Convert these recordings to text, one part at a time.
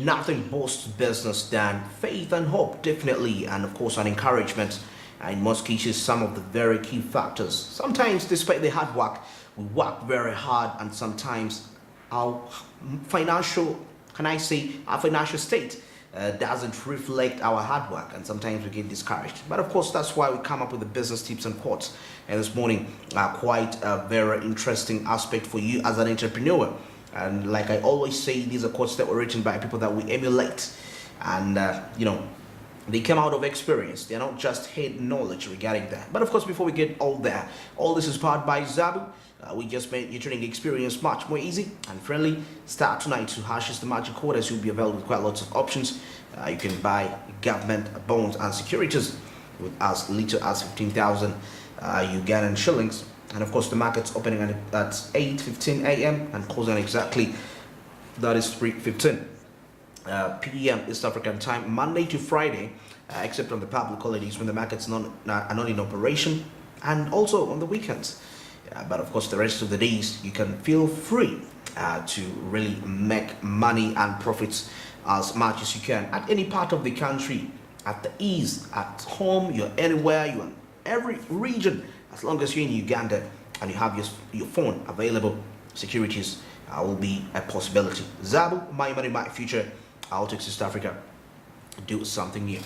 Nothing boosts business than faith and hope, definitely, and of course, an encouragement. In most cases, some of the very key factors. Sometimes, despite the hard work, we work very hard, and sometimes our financial, our financial state doesn't reflect our hard work, and sometimes we get discouraged. But of course, that's why we come up with the business tips and quotes. And this morning, quite a very interesting aspect for you as an entrepreneur. And like I always say, these are quotes that were written by people that we emulate, and they come out of experience. They're not just head knowledge regarding that. But of course, before we get all there, all this is powered by Zabu. We just made your trading experience much more easy and friendly. Start tonight to hash the magic code, as you'll be available with quite lots of options. You can buy government bonds and securities with as little as 15,000 Ugandan shillings. And of course, the market's opening at 8:15 a.m. and closing exactly, that is 3:15 p.m. East African time, Monday to Friday, except on the public holidays when the markets are not in operation, and also on the weekends. But of course, the rest of the days, you can feel free to really make money and profits as much as you can at any part of the country, at the ease, at home, you're anywhere, you're in every region. As long as you're in Uganda and you have your phone available, securities will be a possibility. Zabu, my money, my future. I'll take East Africa, do something new.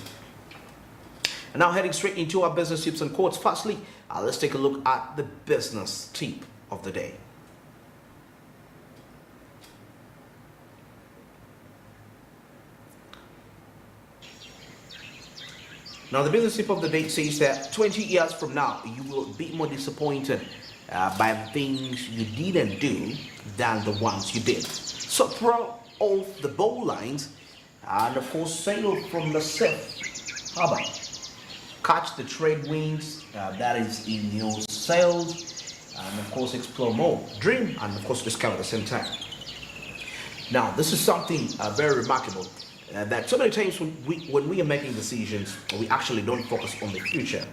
And now heading straight into our business tips and quotes. Firstly, let's take a look at the business tip of the day. Now, the business tip of the day says that 20 years from now, you will be more disappointed by the things you didn't do than the ones you did. So throw off the bowlines and of course sail from the safe harbor. Catch the trade winds that is in your sails, and of course explore more. Dream and of course discover at the same time. Now, this is something very remarkable. That so many times when we are making decisions, we actually don't focus on the future,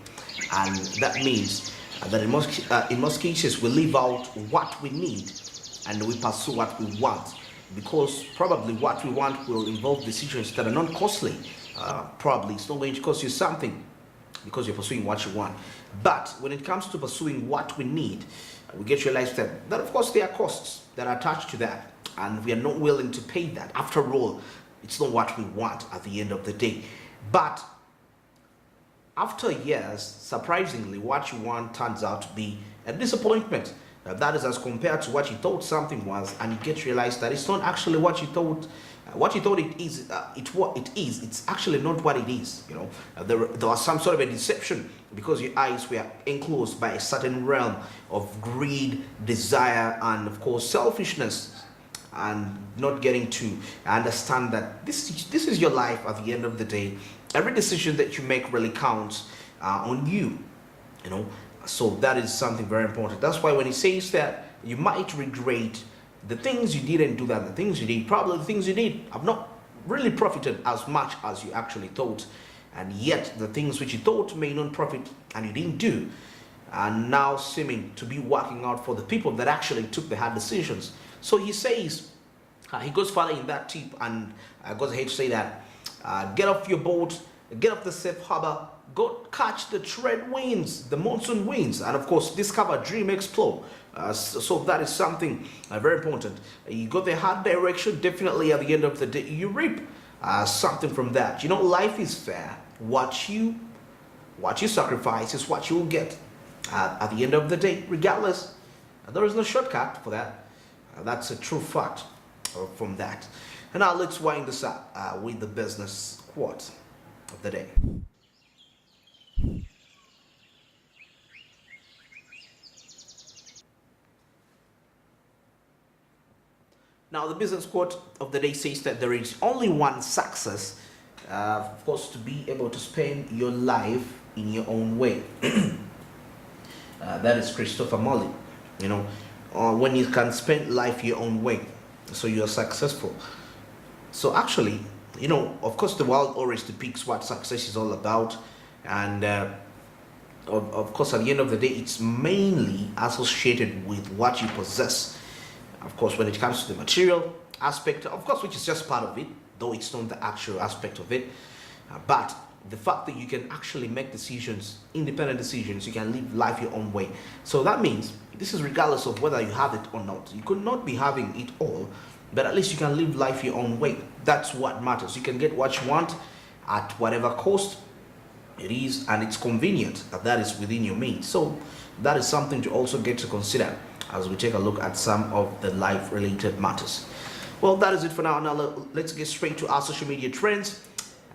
and that means that in most cases we leave out what we need and we pursue what we want, because probably what we want will involve decisions that are not costly. Probably it's not going to cost you something because you're pursuing what you want. But when it comes to pursuing what we need, we get to realize that of course there are costs that are attached to that, and we are not willing to pay that. After all, it's not what we want at the end of the day. But after years, surprisingly, what you want turns out to be a disappointment. That is as compared to what you thought something was, and you get to realize that it's not actually what you thought. What you thought it is, what it is. It's actually not what it is. There was some sort of a deception because your eyes were enclosed by a certain realm of greed, desire, and of course selfishness, and not getting to understand that this is your life at the end of the day. Every decision that you make really counts on you, so that is something very important. That's why when he says that you might regret the things you didn't do, that the things you did, probably the things you did have not really profited as much as you actually thought, and yet the things which you thought may not profit and you didn't do are now seeming to be working out for the people that actually took the hard decisions. So he says, he goes further in that tip and goes ahead to say that get off your boat, get off the safe harbor, go catch the trade winds, the monsoon winds, and of course discover, dream, explore. So that is something very important. You go the hard direction, definitely at the end of the day you reap something from that. Life is fair. What you sacrifice is what you will get at the end of the day, regardless. There is no shortcut for that. That's a true fact from that. And now let's wind this up with the business quote of the day. Now, the business quote of the day says that there is only one success, of course, to be able to spend your life in your own way. That is Christopher Molly. When you can spend life your own way, so you are successful. So actually, of course, the world always depicts what success is all about, and of course, at the end of the day, it's mainly associated with what you possess. Of course, when it comes to the material aspect, of course, which is just part of it, though it's not the actual aspect of it. But the fact that you can actually make decisions, independent decisions, you can live life your own way. So that means this is regardless of whether you have it or not. You could not be having it all, but at least you can live life your own way. That's what matters. You can get what you want at whatever cost it is, and it's convenient that is within your means. So that is something to also get to consider as we take a look at some of the life related matters. Well, that is it for now. Now let's get straight to our social media trends,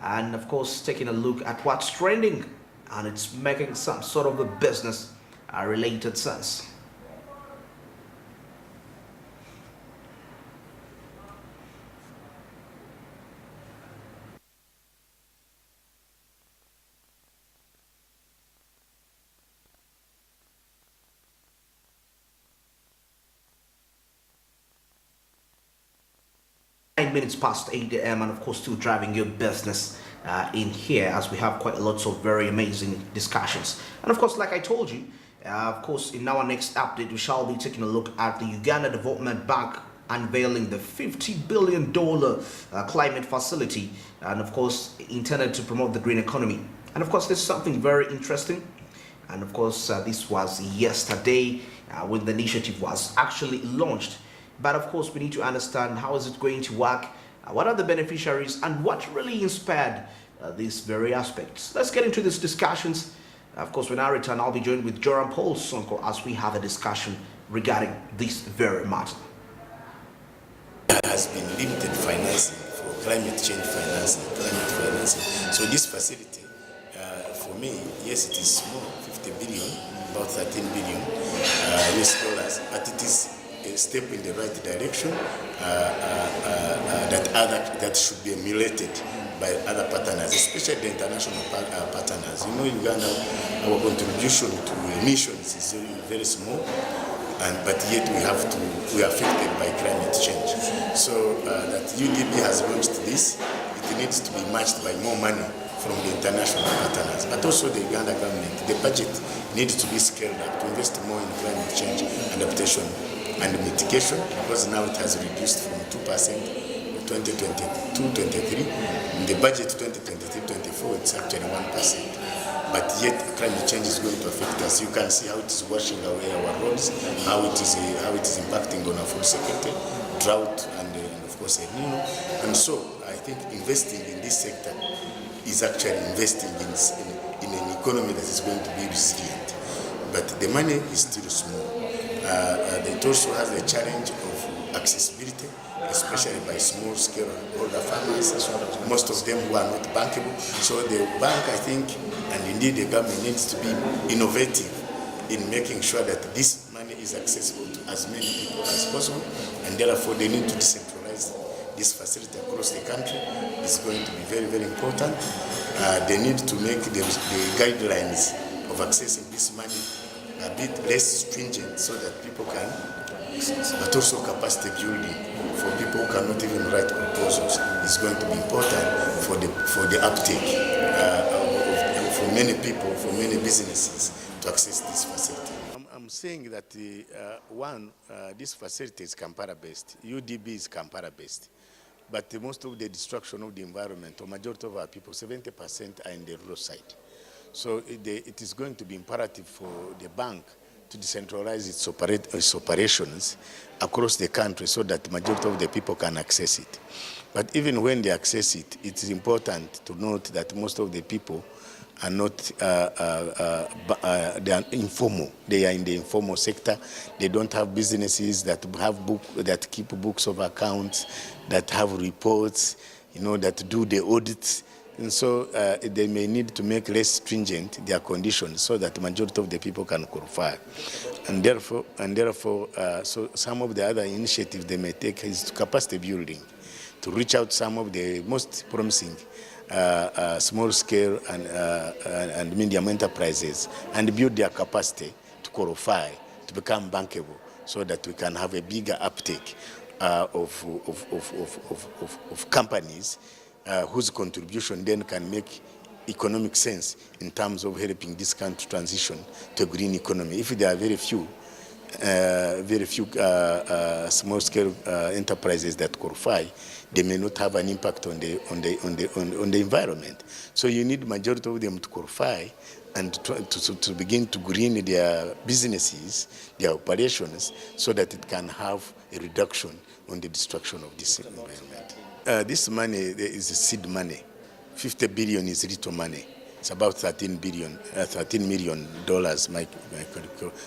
and of course taking a look at what's trending, and it's making some sort of a business related sense. 9 minutes past 8 a.m. and of course still driving your business in here, as we have quite lots of very amazing discussions. And of course, like I told you, of course in our next update we shall be taking a look at the Uganda Development Bank unveiling the $50 billion climate facility, and of course intended to promote the green economy. And of course this is something very interesting, and of course this was yesterday when the initiative was actually launched. But of course, we need to understand how is it going to work, what are the beneficiaries, and what really inspired these very aspects. Let's get into these discussions. Of course, when I return, I'll be joined with JORAM SSONKO as we have a discussion regarding this very matter. There has been limited financing for climate change financing. So this facility, for me, yes, it is small, 50 billion, about 13 billion US dollars, but it is a step in the right direction that should be emulated by other partners, especially the international partners. You know, Uganda, our contribution to emissions is very small, but yet we are affected by climate change. So that UDB has launched this, it needs to be matched by more money from the international partners, but also the Uganda government. The budget needs to be scaled up to invest more in climate change adaptation and mitigation, because now it has reduced from 2% in 2022-23. In the budget 2023-24, it's actually 1%. But yet climate change is going to affect us. You can see how it is washing away our roads, how it is impacting on our food security, drought, and of course El Nino. And so I think investing in this sector is actually investing in an economy that is going to be resilient. But the money is still small. It also has the challenge of accessibility, especially by small-scale older farmers, most of them who are not bankable. So the bank, I think, and indeed the government needs to be innovative in making sure that this money is accessible to as many people as possible, and therefore they need to decentralize this facility across the country. It's going to be very, very important. They need to make the guidelines of accessing this money a bit less stringent so that people can, but also capacity building for people who cannot even write proposals is going to be important for the uptake for many people, for many businesses to access this facility. I'm saying that this facility is Kampala-based, UDB is Kampala-based, but most of the destruction of the environment, or majority of our people, 70% are in the rural side. So it is going to be imperative for the bank to decentralize its operations across the country so that the majority of the people can access it. But even when they access it, it is important to note that most of the people are not, they are informal. They are in the informal sector. They don't have businesses that keep books of accounts, that have reports, that do the audits. And so they may need to make less stringent their conditions so that the majority of the people can qualify. And therefore, so some of the other initiatives they may take is capacity building, to reach out some of the most promising small scale and medium enterprises and build their capacity to qualify, to become bankable, so that we can have a bigger uptake of companies whose contribution then can make economic sense in terms of helping this country transition to a green economy. If there are very few, very few small-scale enterprises that qualify, they may not have an impact on the environment. So you need majority of them to qualify and to begin to green their businesses, their operations, so that it can have a reduction on the destruction of this environment. This money is seed money. 50 billion is little money. It's about $13 million, my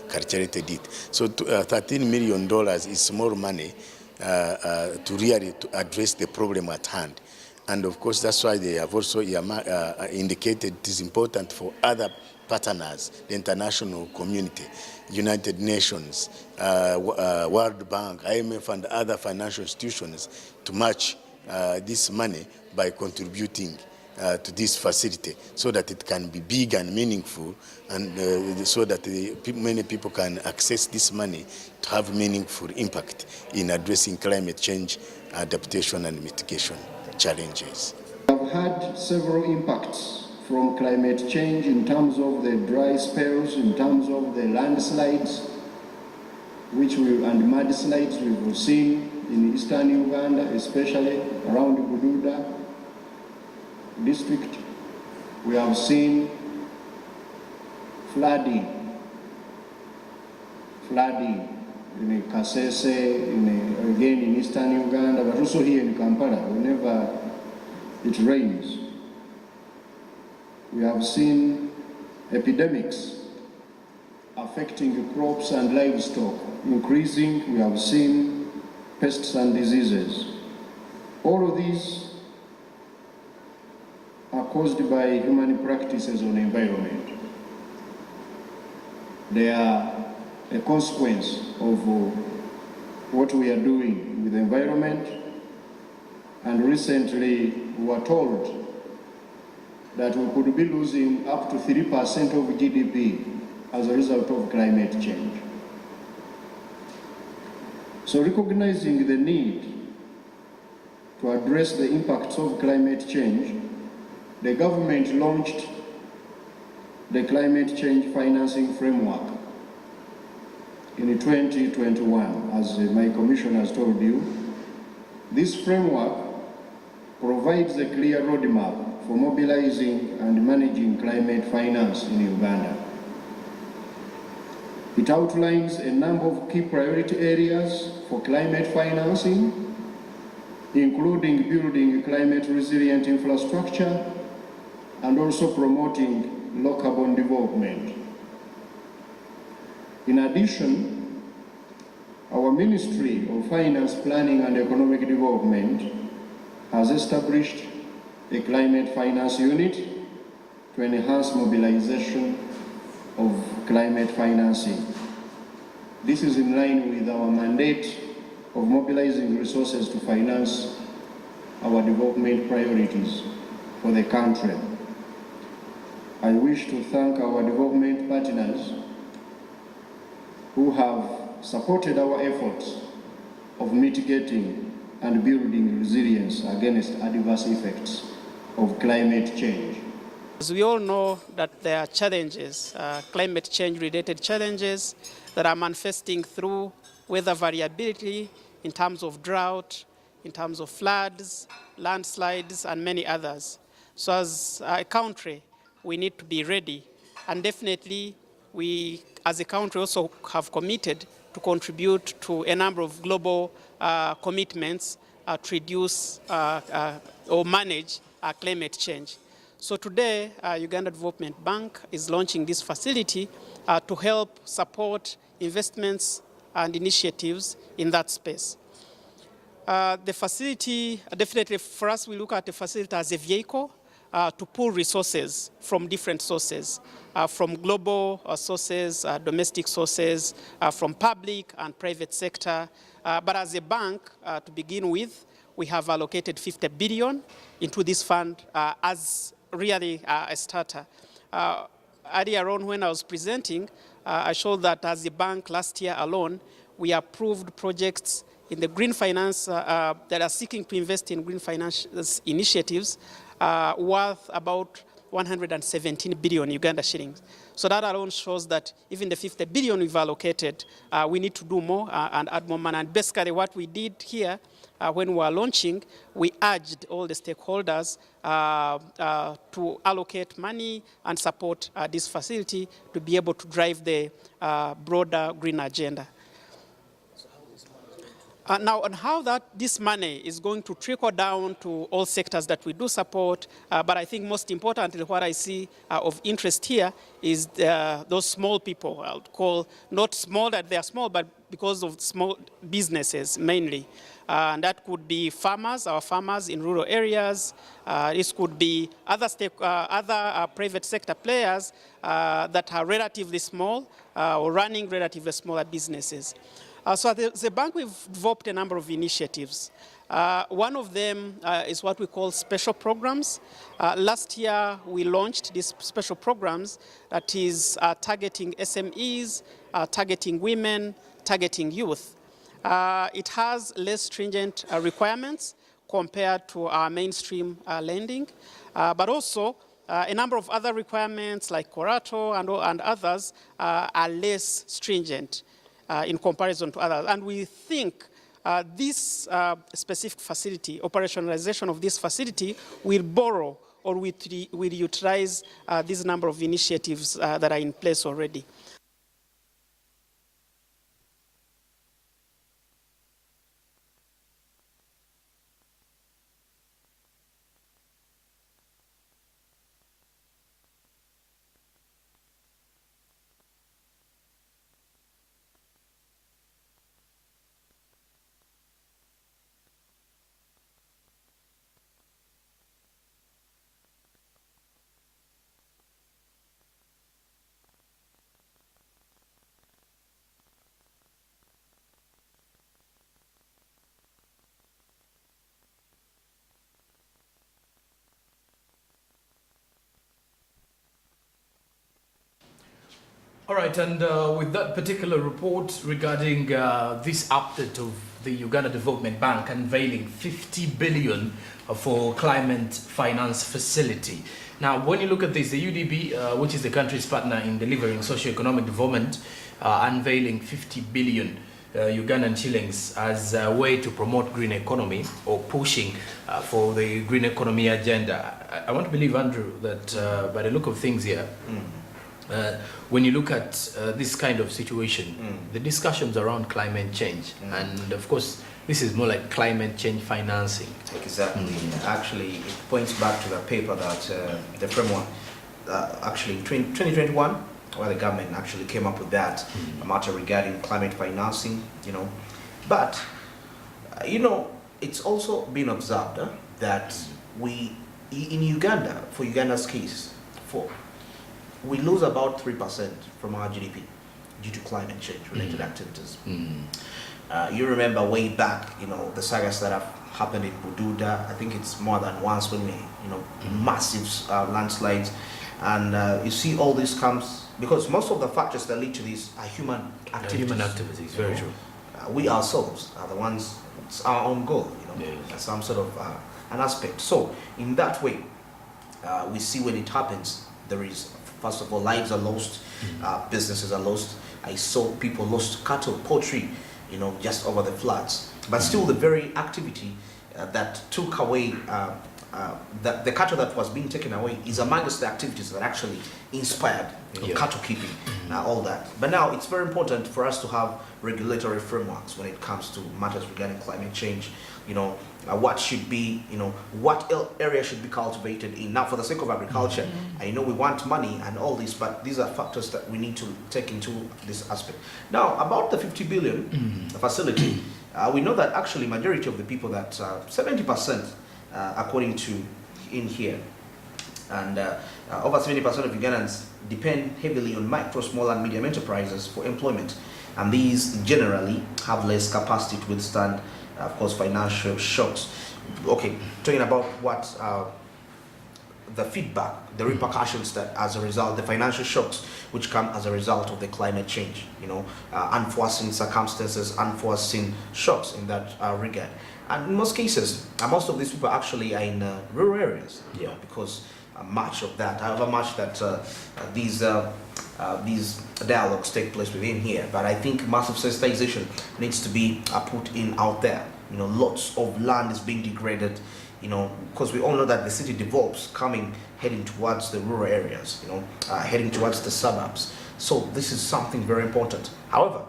calculated it. So $13 million is small money to really to address the problem at hand. And of course, that's why they have also indicated it is important for other partners, the international community, United Nations, World Bank, IMF, and other financial institutions to match this money by contributing to this facility, so that it can be big and meaningful, and so that many people can access this money to have meaningful impact in addressing climate change, adaptation and mitigation challenges. We have had several impacts from climate change in terms of the dry spells, in terms of the landslides, and mudslides we've seen in eastern Uganda, especially around Bududa district. We have seen flooding in Kasese, again in eastern Uganda, but also here in Kampala, whenever it rains. We have seen epidemics affecting crops and livestock increasing. We have seen pests and diseases. All of these are caused by human practices on the environment. They are a consequence of what we are doing with the environment. And recently we were told that we could be losing up to 3% of GDP as a result of climate change. So recognizing the need to address the impacts of climate change, the government launched the Climate Change Financing Framework in 2021, as my commission has told you. This framework provides a clear roadmap for mobilizing and managing climate finance in Uganda. It outlines a number of key priority areas for climate financing, including building climate resilient infrastructure and also promoting low carbon development. In addition, our Ministry of Finance, Planning and Economic Development has established a climate finance unit to enhance mobilization of climate financing. This is in line with our mandate of mobilizing resources to finance our development priorities for the country. I wish to thank our development partners who have supported our efforts of mitigating and building resilience against adverse effects of climate change. As we all know that there are challenges, climate change related challenges that are manifesting through weather variability in terms of drought, in terms of floods, landslides, and many others. So as a country, we need to be ready, and definitely we as a country also have committed to contribute to a number of global commitments to reduce or manage climate change. So today, Uganda Development Bank is launching this facility to help support investments and initiatives in that space. The facility, definitely for us, we look at the facility as a vehicle to pull resources from different sources, from global sources, domestic sources, from public and private sector. But as a bank, to begin with, we have allocated 50 billion into this fund as really a starter. Earlier on when I was presenting, I showed that as a bank last year alone, we approved projects in the green finance that are seeking to invest in green finance initiatives worth about 117 billion Uganda shillings. So that alone shows that even the 50 billion we've allocated, we need to do more and add more money. And basically what we did here when we were launching, we urged all the stakeholders to allocate money and support this facility to be able to drive the broader green agenda. Now, on how this money is going to trickle down to all sectors that we do support, but I think most importantly, what I see of interest here is those small people. I'll call not small that they are small, but because of small businesses mainly. And that could be farmers, our farmers in rural areas. This could be other private sector players that are relatively small or running relatively smaller businesses. So at the bank, we've developed a number of initiatives. One of them is what we call special programs. Last year, we launched these special programs that is targeting SMEs, targeting women, targeting youth. It has less stringent requirements compared to our mainstream lending, but also a number of other requirements like Corato and others are less stringent in comparison to others. And we think this specific facility, operationalization of this facility, will borrow or will utilize this number of initiatives that are in place already. All right, and with that particular report regarding this update of the Uganda Development Bank unveiling 50 billion for climate finance facility. Now, when you look at this, the UDB, which is the country's partner in delivering socio-economic development, unveiling 50 billion Ugandan shillings as a way to promote green economy or pushing for the green economy agenda. I want to believe, Andrew, that by the look of things here, when you look at this kind of situation, the discussions around climate change, and of course, this is more like climate change financing. Exactly. Actually, it points back to the paper that the framework, actually in 2021, where the government actually came up with that matter regarding climate financing, you know. But, you know, it's also been observed that we, in Uganda, for Uganda's case, we lose about 3% from our GDP due to climate change related activities. You remember way back, you know, the sagas that have happened in Bududa. I think it's more than once when we, you know, massive landslides. And you see all this comes because most of the factors that lead to this are human activities. Human activities, very true. We ourselves are the ones, it's our own goal, you know, some sort of an aspect. So in that way, we see when it happens, there is, first of all, lives are lost, businesses are lost. I saw people lost cattle, poultry, you know, just over the floods. But still the very activity that took away, the cattle that was being taken away is amongst the activities that actually inspired cattle keeping, all that. But now it's very important for us to have regulatory frameworks when it comes to matters regarding climate change, you know, what should be, you know, what area should be cultivated in. Now, for the sake of agriculture, I know we want money and all this, but these are factors that we need to take into this aspect. Now, about the 50 billion facility, we know that actually majority of the people that 70%, according to in here, and over 70% of Ugandans depend heavily on micro, small, and medium enterprises for employment, and these generally have less capacity to withstand, of course, financial shocks. Okay, talking about what the feedback, the repercussions that as a result, the financial shocks which come as a result of the climate change, you know, unforeseen circumstances, unforeseen shocks in that regard. And in most cases, most of these people actually are in rural areas, you know, because much of that, however much that these these dialogues take place within here. But I think massive sensitization needs to be put in out there. You know, lots of land is being degraded, you know, because we all know that the city develops heading towards the rural areas, you know, heading towards the suburbs. So this is something very important. However,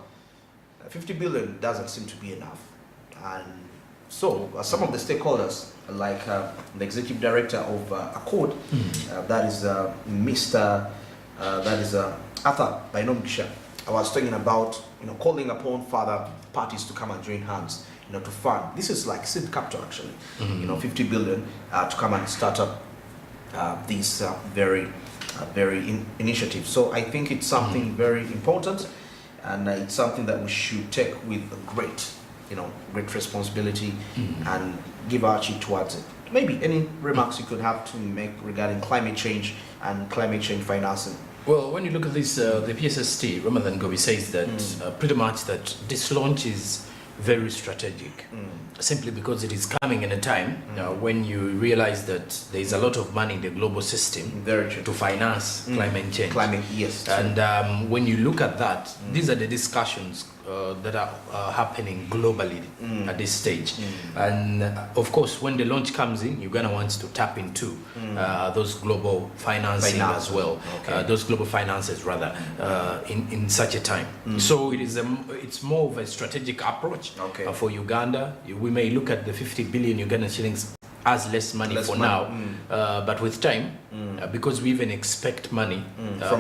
50 billion doesn't seem to be enough. And so some of the stakeholders, like the executive director of Accord, that is Arthur Bainomgisha, I was talking about, you know, calling upon further parties to come and join hands, you know, to fund. This is like seed capital actually, you know, 50 billion to come and start up these very initiatives. So I think it's something very important, and it's something that we should take with great responsibility and give our cheek towards it. Maybe any remarks you could have to make regarding climate change and climate change financing? Well, when you look at this, the PSST, Ramadan Gobi says that pretty much that this launch is very strategic, simply because it is coming in a time when you realize that there is a lot of money in the global system to finance climate change. Yes. And when you look at that, these are the discussions that are happening globally at this stage. And of course, when the launch comes in, Uganda wants to tap into those global financing as well, those global finances rather, in such a time. So it's more of a strategic approach for Uganda. We may look at the 50 billion Ugandan shillings as less money now, but with time, because we even expect money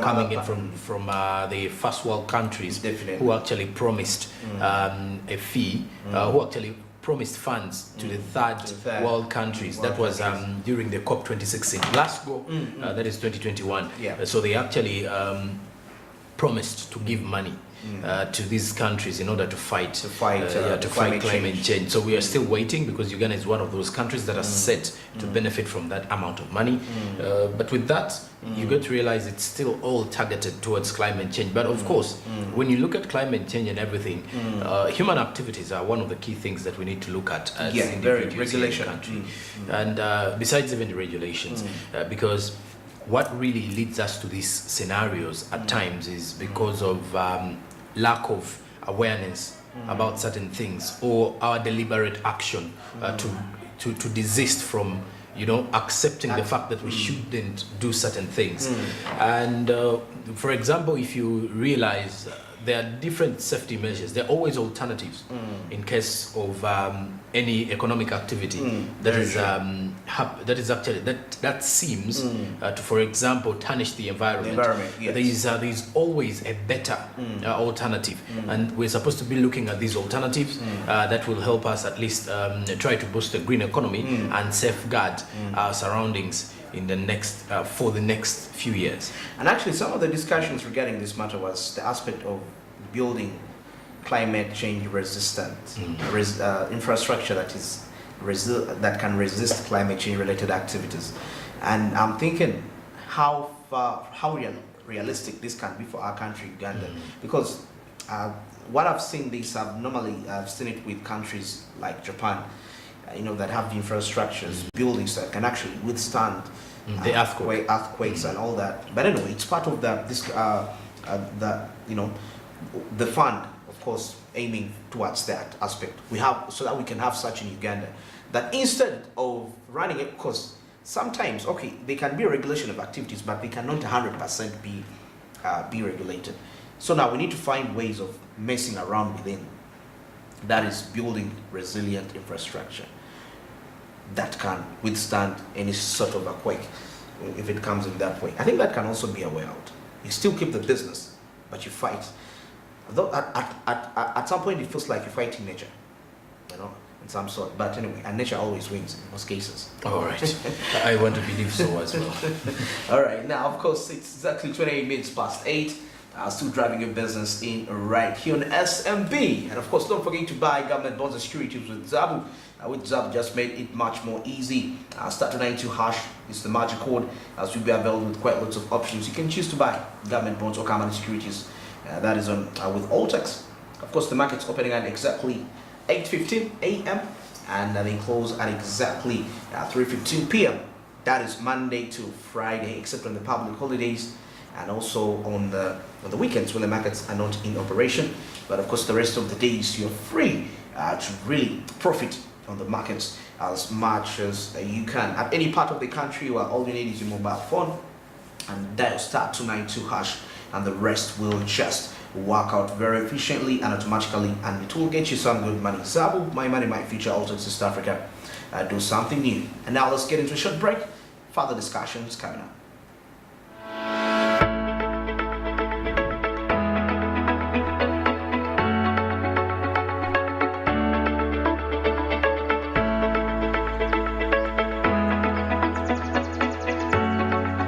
coming in from the first world countries who actually promised a fee, who actually promised funds to the third world countries. That was during the COP26 in Glasgow, that is 2021. So they actually promised to give money to these countries in order to fight climate change. So we are still waiting, because Uganda is one of those countries that are set to benefit from that amount of money. But with that, you got to realize it's still all targeted towards climate change. But of course, when you look at climate change and everything, human activities are one of the key things that we need to look at as individuals in the country. And besides even the regulations, because what really leads us to these scenarios at times is because of lack of awareness about certain things, or our deliberate action to desist from accepting the fact that we shouldn't do certain things. And for example, if you realize there are different safety measures, there are always alternatives in case of any economic activity that seems to, for example, tarnish the environment. There's always a better alternative, and we're supposed to be looking at these alternatives that will help us at least try to boost the green economy and safeguard our surroundings in the next for the next few years. And actually, some of the discussions regarding this matter was the aspect of building climate change resistant infrastructure that can resist climate change related activities. And I'm thinking how realistic this can be for our country, Uganda, because what I've seen I've seen it with countries like Japan, that have the infrastructures, buildings that can actually withstand the earthquakes and all that. But anyway, it's part of the fund, of course, aiming towards that aspect. We have, so that we can have such in Uganda, that instead of running it, because sometimes, they can be a regulation of activities, but they cannot 100% be regulated. So now we need to find ways of messing around within. That is building resilient infrastructure that can withstand any sort of earthquake if it comes in that way. I think that can also be a way out. You still keep the business, but you fight. Though at some point it feels like you're fighting nature, in some sort. But anyway, and nature always wins in most cases. All right. I want to believe so as well. All right. Now, of course, it's exactly 28 minutes past 8. Still driving your business in right here on SMB. And of course, don't forget to buy government bonds and securities with Zabu. With Zabu, just made it much more easy. Star 292 hash is the magic code, as will be available with quite lots of options. You can choose to buy government bonds or government securities. That is on with Alltex. Of course, the market's opening at exactly 8:15 a.m. and they close at exactly 3:15 p.m. That is Monday to Friday, except on the public holidays. and also on the weekends when the markets are not in operation. But of course, the rest of the days you're free to really profit on the markets as much as you can. At any part of the country where all you need is your mobile phone and dial *292#, and the rest will just work out very efficiently and automatically, and it will get you some good money. Zabu, my money, my future, altered South Africa. Do something new. And now let's get into a short break. Further discussions coming up.